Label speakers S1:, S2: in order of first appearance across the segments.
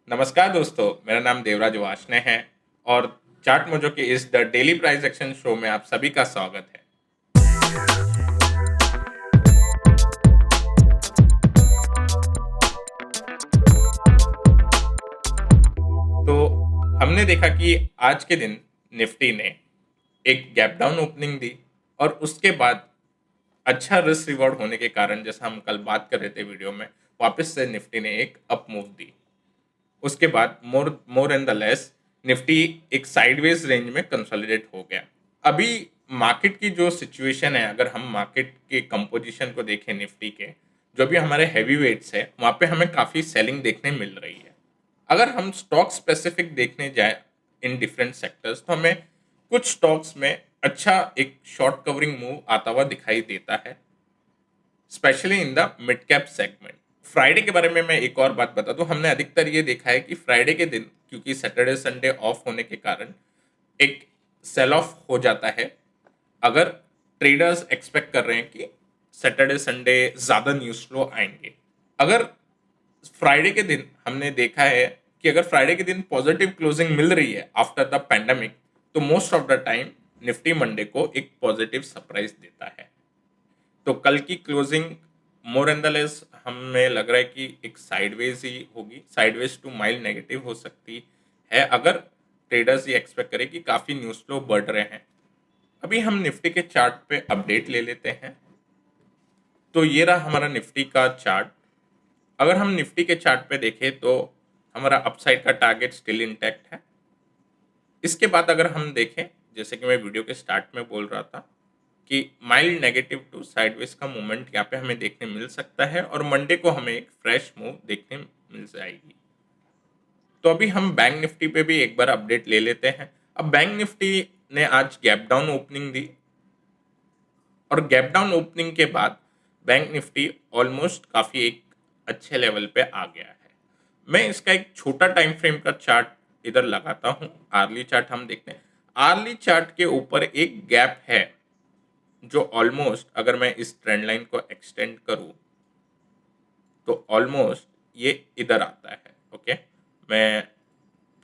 S1: नमस्कार दोस्तों, मेरा नाम देवराज वार्ष्णेय है और चार्ट मोजो के इस the daily price action show में आप सभी का स्वागत है। तो हमने देखा कि आज के दिन निफ्टी ने एक गैप डाउन ओपनिंग दी और उसके बाद अच्छा रिस्क रिवॉर्ड होने के कारण, जैसा हम कल बात कर रहे थे वीडियो में, वापस से निफ्टी ने एक अप मूव दी। उसके बाद more more and the less Nifty एक साइडवेज रेंज में कंसोलिडेट हो गया। अभी मार्केट की जो सिचुएशन है, अगर हम मार्केट के कंपोजिशन को देखें निफ्टी के, जो भी हमारे हैवी वेट्स है वहाँ पे हमें काफ़ी सेलिंग देखने मिल रही है। अगर हम स्टॉक स्पेसिफिक देखने जाए इन डिफरेंट सेक्टर्स, तो हमें कुछ स्टॉक्स में अच्छा एक शॉर्ट कवरिंग मूव आता हुआ दिखाई देता है, specially in the mid cap segment. Friday के बारे में मैं एक और बात बता दूं, हमने अधिकतर ये देखा है कि फ्राइडे के दिन, क्योंकि सैटरडे संडे ऑफ होने के कारण एक सेल ऑफ हो जाता है। अगर ट्रेडर्स एक्सपेक्ट कर रहे हैं कि सैटरडे संडे ज़्यादा न्यूज़ फ्लो आएंगे। अगर फ्राइडे के दिन हमने देखा है कि अगर फ्राइडे के दिन पॉजिटिव क्लोजिंग मिल रही है आफ्टर द पैंडमिक, तो most of the time Nifty Monday को एक पॉजिटिव सरप्राइज देता है। तो कल की closing more and the less हमें लग रहा है कि एक साइडवेज ही होगी, साइडवेज टू माइल्ड नेगेटिव हो सकती है, अगर ट्रेडर्स ये एक्सपेक्ट करें कि काफ़ी न्यूज़ फ्लो बढ़ रहे हैं। अभी हम निफ्टी के चार्ट पे अपडेट ले लेते हैं। तो ये रहा हमारा निफ्टी का चार्ट। अगर हम निफ्टी के चार्ट पे देखें तो हमारा अपसाइड का टारगेट स्टिल इंटैक्ट है। इसके बाद अगर हम देखें, जैसे कि मैं वीडियो के स्टार्ट में बोल रहा था कि माइल्ड नेगेटिव टू साइडवेज का मूवमेंट यहाँ पे हमें देखने मिल सकता है और मंडे को हमें एक फ्रेश मूव देखने मिल जाएगी। तो अभी हम बैंक निफ्टी पे भी एक बार अपडेट ले लेते हैं। अब बैंक निफ्टी ने आज गैप डाउन ओपनिंग दी और गैप डाउन ओपनिंग के बाद बैंक निफ्टी ऑलमोस्ट काफ़ी एक अच्छे लेवल पे आ गया है। मैं इसका एक छोटा टाइम फ्रेम का चार्ट इधर लगाता हूँ। आर्ली चार्ट हम देखते हैं। आर्ली चार्ट के ऊपर एक गैप है जो ऑलमोस्ट, अगर मैं इस ट्रेंड लाइन को एक्सटेंड करूँ तो ऑलमोस्ट ये इधर आता है। ओके, मैं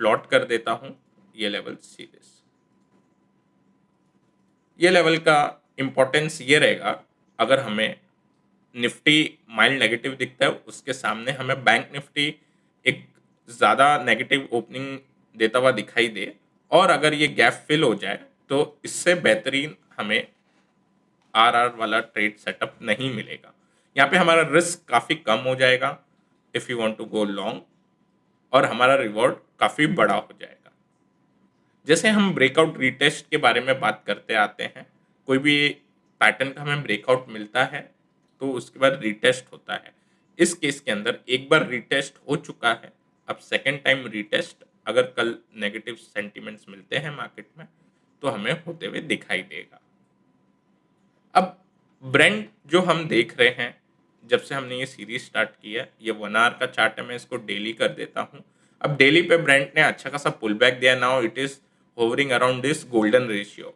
S1: प्लॉट कर देता हूँ ये लेवल सीधे। ये लेवल का इम्पोर्टेंस ये रहेगा, अगर हमें निफ्टी माइल्ड नेगेटिव दिखता है, उसके सामने हमें बैंक निफ्टी एक ज़्यादा नेगेटिव ओपनिंग देता हुआ दिखाई दे और अगर ये गैप फिल हो जाए तो इससे बेहतरीन हमें आर वाला ट्रेड सेटअप नहीं मिलेगा। यहाँ पे हमारा रिस्क काफ़ी कम हो जाएगा if you want to go long, और हमारा रिवॉर्ड काफ़ी बड़ा हो जाएगा। जैसे हम ब्रेकआउट रीटेस्ट के बारे में बात करते आते हैं, कोई भी पैटर्न का हमें ब्रेकआउट मिलता है तो उसके बाद रीटेस्ट होता है। इस केस के अंदर एक बार रीटेस्ट हो चुका है, अब सेकेंड टाइम रीटेस्ट अगर कल नेगेटिव सेंटिमेंट्स मिलते हैं मार्केट में तो हमें होते हुए दिखाई देगा। अब ब्रेंड जो हम देख रहे हैं, जब से हमने ये सीरीज स्टार्ट की है, ये 1 आवर का चार्ट है, मैं इसको डेली कर देता हूँ। अब डेली पे ब्रेंड ने अच्छा खासा पुल बैक दिया। Now it is hovering around this golden ratio.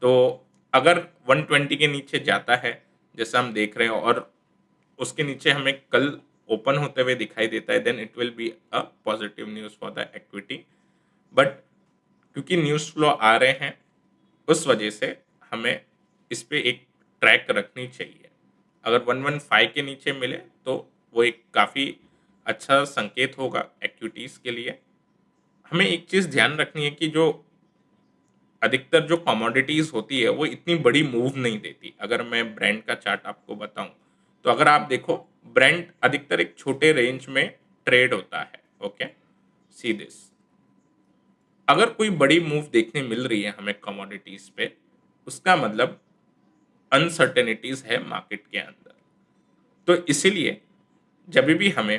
S1: तो अगर 120 के नीचे जाता है जैसा हम देख रहे हैं और उसके नीचे हमें कल ओपन होते हुए दिखाई देता है, then it will be a positive news for the equity. But क्योंकि न्यूज़ फ्लो आ रहे हैं, उस वजह से हमें इस पे एक ट्रैक रखनी चाहिए। अगर 115 के नीचे मिले तो वो एक काफ़ी अच्छा संकेत होगा इक्विटीज़ के लिए। हमें एक चीज़ ध्यान रखनी है कि जो अधिकतर जो कमोडिटीज़ होती है वो इतनी बड़ी मूव नहीं देती। अगर मैं ब्रांड का चार्ट आपको बताऊं, तो अगर आप देखो, ब्रांड अधिकतर एक छोटे रेंज में ट्रेड होता है। Okay, see this. अगर कोई बड़ी मूव देखने मिल रही है हमें कमोडिटीज़ पे, उसका मतलब अनसर्टेनिटीज़ है मार्केट के अंदर। तो इसीलिए जब भी हमें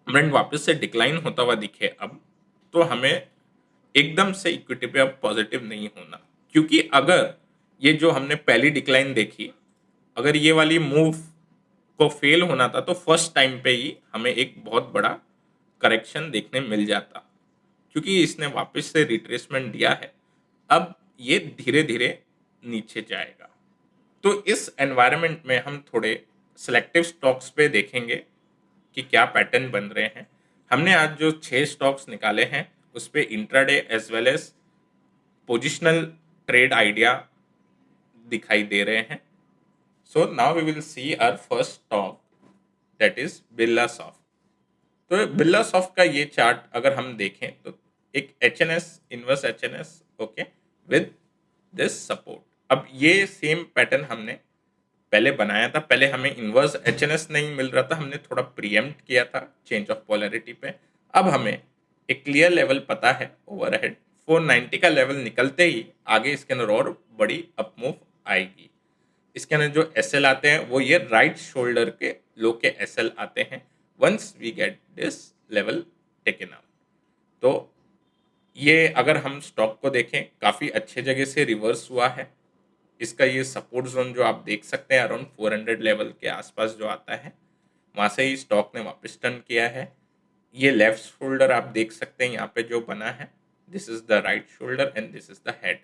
S1: ब्रांड वापस से डिक्लाइन होता हुआ दिखे अब, तो हमें एकदम से इक्विटी पे अब पॉजिटिव नहीं होना। क्योंकि अगर ये जो हमने पहली डिक्लाइन देखी, अगर ये वाली मूव को फेल होना था तो फर्स्ट टाइम पे ही हमें एक बहुत बड़ा करेक्शन देखने मिल जाता। क्योंकि इसने वापस से रिट्रेसमेंट दिया है, अब ये धीरे धीरे नीचे जाएगा। तो इस एनवायरनमेंट में हम थोड़े सिलेक्टिव स्टॉक्स पे देखेंगे कि क्या पैटर्न बन रहे हैं। हमने आज जो 6 स्टॉक्स निकाले हैं उस पे intraday as well as positional trade idea दिखाई दे रहे हैं। So now we will see our first stock, that is Birla soft. तो बिरला सॉफ्ट का ये चार्ट अगर हम देखें तो एक H N S, inverse H N S, okay, with this support. अब ये सेम पैटर्न हमने पहले बनाया था, पहले हमें इनवर्स एच एन एस नहीं मिल रहा था, हमने थोड़ा प्रीएम्प्ट किया था चेंज ऑफ पोलैरिटी पे। अब हमें एक क्लियर लेवल पता है ओवरहेड 490 का लेवल निकलते ही आगे इसके अंदर और बड़ी अपमूव आएगी। इसके अंदर जो एस एल आते हैं वो ये राइट शोल्डर के लो के एस एल आते हैं once we get this level taken out. तो ये अगर हम स्टॉक को देखें काफ़ी अच्छे जगह से रिवर्स हुआ है। इसका ये सपोर्ट जोन जो आप देख सकते हैं अराउंड 400 लेवल के आसपास जो आता है, वहाँ से ही स्टॉक ने वापस टर्न किया है। ये लेफ्ट शोल्डर आप देख सकते हैं यहाँ पे जो बना है, this is the right shoulder and this is the head.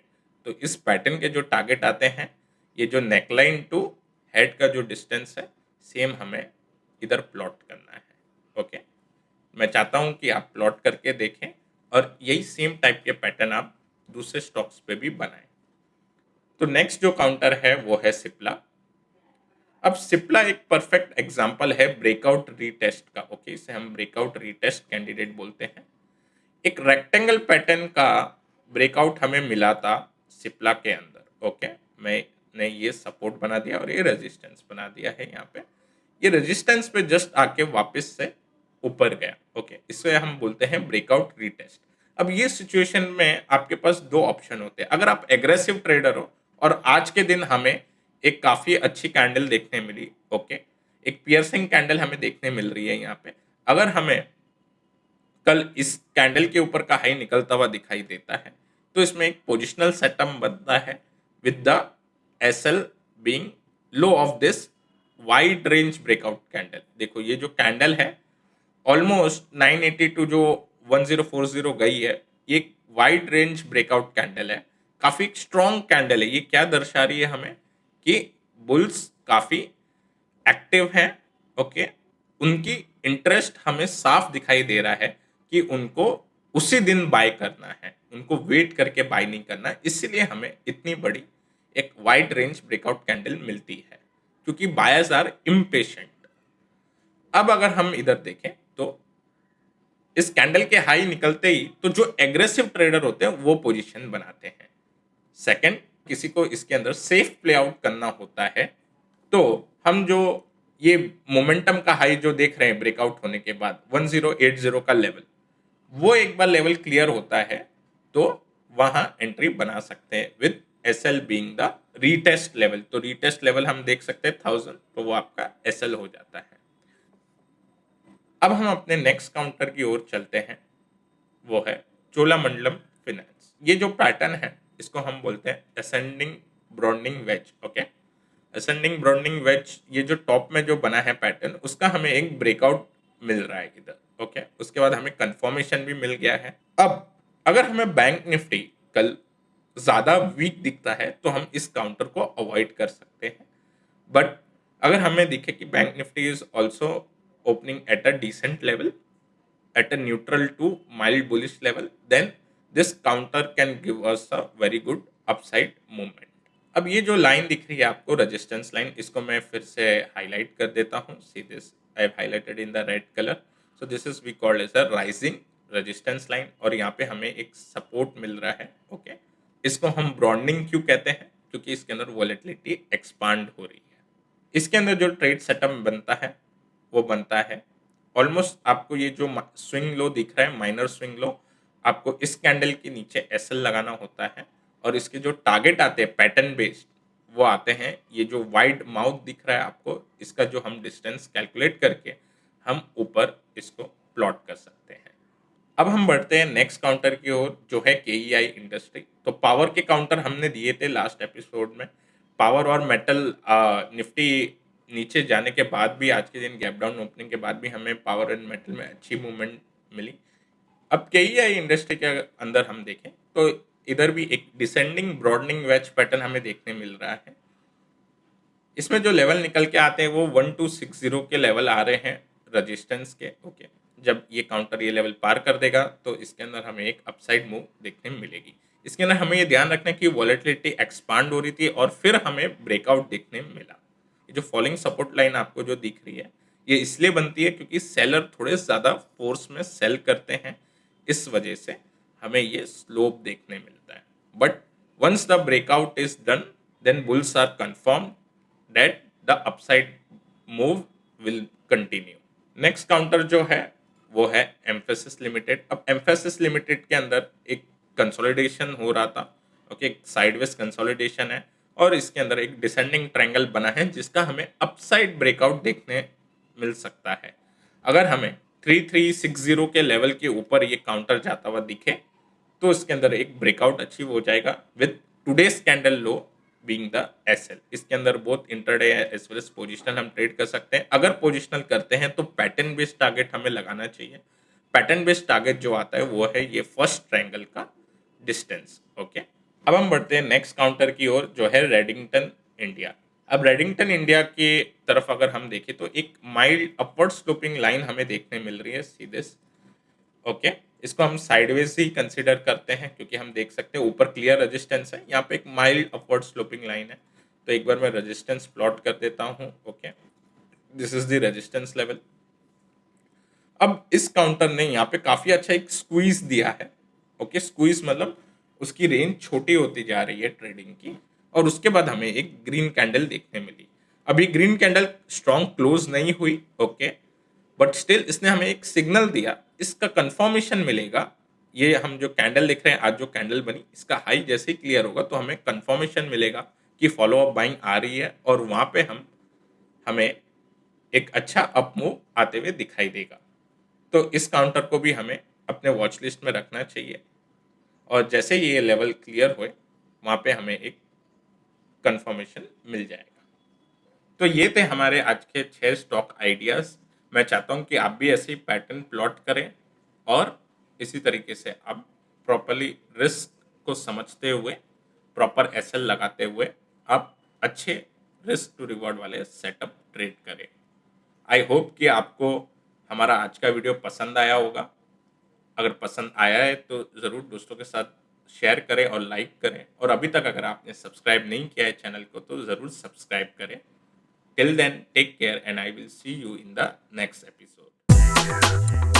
S1: तो इस पैटर्न के जो टारगेट आते हैं, ये जो नेकलाइन टू हेड का जो डिस्टेंस है सेम हमें इधर प्लॉट करना है। ओके, मैं चाहता हूँ कि आप प्लॉट करके देखें और यही सेम टाइप के पैटर्न आप दूसरे स्टॉक्स पे भी बनाएं। तो नेक्स्ट जो काउंटर है वो है सिप्ला। अब सिप्ला एक परफेक्ट एग्जांपल है ब्रेकआउट रीटेस्ट का। ओके, इसे हम ब्रेकआउट रीटेस्ट कैंडिडेट बोलते हैं। एक रेक्टेंगल पैटर्न का ब्रेकआउट हमें मिला था सिप्ला के अंदर। ओके, मैंने ये सपोर्ट बना दिया और ये रेजिस्टेंस बना दिया है यहाँ पे। ये रेजिस्टेंस पे जस्ट आके वापस से ऊपर गया। ओके, इसे हम बोलते हैं ब्रेकआउट रीटेस्ट। अब ये सिचुएशन में आपके पास दो ऑप्शन होते हैं। अगर आप एग्रेसिव ट्रेडर हो और आज के दिन हमें एक काफी अच्छी कैंडल देखने मिली, ओके, एक पियर्सिंग कैंडल हमें देखने मिल रही है यहाँ पे। अगर हमें कल इस कैंडल के ऊपर का हाई निकलता हुआ दिखाई देता है तो इसमें एक पोजिशनल सेटअप बनता है with the S L being low of this wide range breakout candle. देखो ये जो कैंडल है ऑलमोस्ट 982 जो 1040 गई है, ये वाइड रेंज ब्रेकआउट कैंडल है, काफी स्ट्रॉन्ग कैंडल है। ये क्या दर्शा रही है हमें कि बुल्स काफी एक्टिव हैं। ओके, उनकी इंटरेस्ट हमें साफ दिखाई दे रहा है कि उनको उसी दिन बाय करना है, उनको वेट करके बाय नहीं करना। इसीलिए हमें इतनी बड़ी एक वाइड रेंज ब्रेकआउट कैंडल मिलती है क्योंकि बायर्स आर इम्पेशेंट। अब अगर हम इधर देखें तो इस कैंडल के हाई निकलते ही तो जो एग्रेसिव ट्रेडर होते हैं वो पोजीशन बनाते हैं। सेकंड, किसी को इसके अंदर सेफ प्ले आउट करना होता है तो हम जो ये मोमेंटम का हाई जो देख रहे हैं ब्रेकआउट होने के बाद 1080 का लेवल, वो एक बार लेवल क्लियर होता है तो वहां एंट्री बना सकते हैं with S L being the retest level. तो रीटेस्ट लेवल हम देख सकते हैं 1000, तो वो आपका एस एल हो जाता है। अब हम अपने नेक्स्ट काउंटर की ओर चलते हैं, वो है चोलामंडलम फाइनेंस। ये जो पैटर्न है इसको हम बोलते हैं ascending broadening wedge. Okay, ascending broadening wedge, ये जो टॉप में जो बना है पैटर्न उसका हमें एक ब्रेकआउट मिल रहा है इधर। ओके, उसके बाद हमें कंफर्मेशन भी मिल गया है। अब अगर हमें बैंक निफ्टी कल ज्यादा वीक दिखता है तो हम इस काउंटर को अवॉइड कर सकते हैं। बट अगर हमें दिखे कि bank Nifty is also opening at a decent level, at a neutral to mild bullish level, then this counter can give us a very good upside movement. अब ये जो लाइन दिख रही है आपको रेजिस्टेंस लाइन, इसको मैं फिर से हाईलाइट कर देता हूँ। See this, I have highlighted in the red colour. So this is we called as a rising resistance line और यहाँ पे हमें एक सपोर्ट मिल रहा है। ओके, इसको हम ब्रॉन्डिंग क्यों कहते हैं? क्योंकि इसके अंदर वॉलेटिलिटी एक्सपांड हो रही है। इसके अंदर जो ट्रेड सेटअप बनता है वो बनता है ऑलमोस्ट, आपको ये जो स्विंग लो दिख रहा है, माइनर स्विंग लो, आपको इस कैंडल के नीचे एसएल लगाना होता है और इसके जो टारगेट आते हैं पैटर्न बेस्ड वो आते हैं। ये जो वाइड माउथ दिख रहा है आपको, इसका जो हम डिस्टेंस कैलकुलेट करके हम ऊपर इसको प्लॉट कर सकते हैं। अब हम बढ़ते हैं नेक्स्ट काउंटर की ओर जो है केईआई इंडस्ट्री। तो पावर के काउंटर हमने दिए थे लास्ट एपिसोड में। पावर और मेटल निफ्टी नीचे जाने के बाद भी, आज के दिन गैप डाउन ओपनिंग के बाद भी हमें पावर एंड मेटल में अच्छी मूवमेंट मिली। अब केईआई इंडस्ट्री के अंदर हम देखें तो इधर भी एक डिसेंडिंग ब्रॉडनिंग वेज पैटर्न हमें देखने मिल रहा है। इसमें जो लेवल निकल के आते हैं वो 1260 के लेवल आ रहे हैं रेजिस्टेंस के। ओके, जब ये काउंटर ये लेवल पार कर देगा तो इसके अंदर हमें एक अपसाइड मूव देखने में मिलेगी। इसके अंदर हमें ये ध्यान रखना है कि वॉलेटिलिटी एक्सपांड हो रही थी और फिर हमें ब्रेकआउट देखने में मिला। ये जो फॉलोइंग सपोर्ट लाइन आपको जो दिख रही है, ये इसलिए बनती है क्योंकि सेलर थोड़े ज़्यादा फोर्स में सेल करते हैं, इस वजह से हमें ये स्लोप देखने मिलता है। But once the breakout is done, then bulls are confirm that the upside move will continue. Next counter जो है वो है एम्फेसिस लिमिटेड। अब एम्फेसिस लिमिटेड के अंदर एक कंसोलिडेशन हो रहा था, ओके, एक साइडवेज कंसोलिडेशन है और इसके अंदर एक डिसेंडिंग ट्रायंगल बना है जिसका हमें अपसाइड ब्रेकआउट देखने मिल सकता है। अगर हमें 3360 के लेवल के ऊपर ये काउंटर जाता हुआ दिखे तो इसके अंदर एक ब्रेकआउट अचीव हो जाएगा with today's candle low being the SL. इसके अंदर बहुत intraday as well as positional हम ट्रेड कर सकते हैं। अगर पोजिशनल करते हैं तो पैटर्न बेस्ड टारगेट हमें लगाना चाहिए। पैटर्न बेस्ड टारगेट जो आता है वो है ये फर्स्ट ट्रायंगल का डिस्टेंस, ओके। अब हम बढ़ते हैं नेक्स्ट काउंटर की ओर जो है रेडिंगटन इंडिया। अब रेडिंगटन इंडिया की तरफ अगर हम देखें तो एक माइल्ड अपवर्ड स्लोपिंग लाइन हमें देखने मिल रही है सीधे, ओके। इसको हम साइडवेज ही कंसीडर करते हैं क्योंकि हम देख सकते हैं ऊपर क्लियर रेजिस्टेंस है, यहाँ पे एक माइल्ड अपवर्ड स्लोपिंग लाइन है। तो एक बार मैं रेजिस्टेंस प्लॉट कर देता हूँ, okay, this is the resistance level. अब इस काउंटर ने यहाँ पे काफी अच्छा एक स्क्वीज दिया है, ओके। स्क्वीज मतलब उसकी रेंज छोटी होती जा रही है ट्रेडिंग की और उसके बाद हमें एक ग्रीन कैंडल देखने मिली। अभी ग्रीन कैंडल स्ट्रॉन्ग क्लोज नहीं हुई, ओके, बट स्टिल इसने हमें एक सिग्नल दिया, इसका कंफर्मेशन मिलेगा। ये हम जो कैंडल देख रहे हैं, आज जो कैंडल बनी इसका हाई जैसे ही क्लियर होगा तो हमें कंफर्मेशन मिलेगा कि फॉलो अप बाइंग आ रही है और वहां पे हमें एक अच्छा अप मूव आते हुए दिखाई देगा। तो इस काउंटर को भी हमें अपने वॉच लिस्ट में रखना चाहिए और जैसे ही ये लेवल क्लियर हुए वहां पे हमें एक कंफर्मेशन मिल जाएगा। तो ये थे हमारे आज के 6 स्टॉक आइडियाज। मैं चाहता हूँ कि आप भी ऐसे ही पैटर्न प्लॉट करें और इसी तरीके से आप प्रॉपरली रिस्क को समझते हुए, प्रॉपर एसएल लगाते हुए आप अच्छे रिस्क टू रिवॉर्ड वाले सेटअप ट्रेड करें। आई होप कि आपको हमारा आज का वीडियो पसंद आया होगा। अगर पसंद आया है तो ज़रूर दोस्तों के साथ शेयर करें और लाइक करें और अभी तक अगर आपने सब्सक्राइब नहीं किया है चैनल को तो ज़रूर सब्सक्राइब करें। Till then, take care and I will see you in the next episode.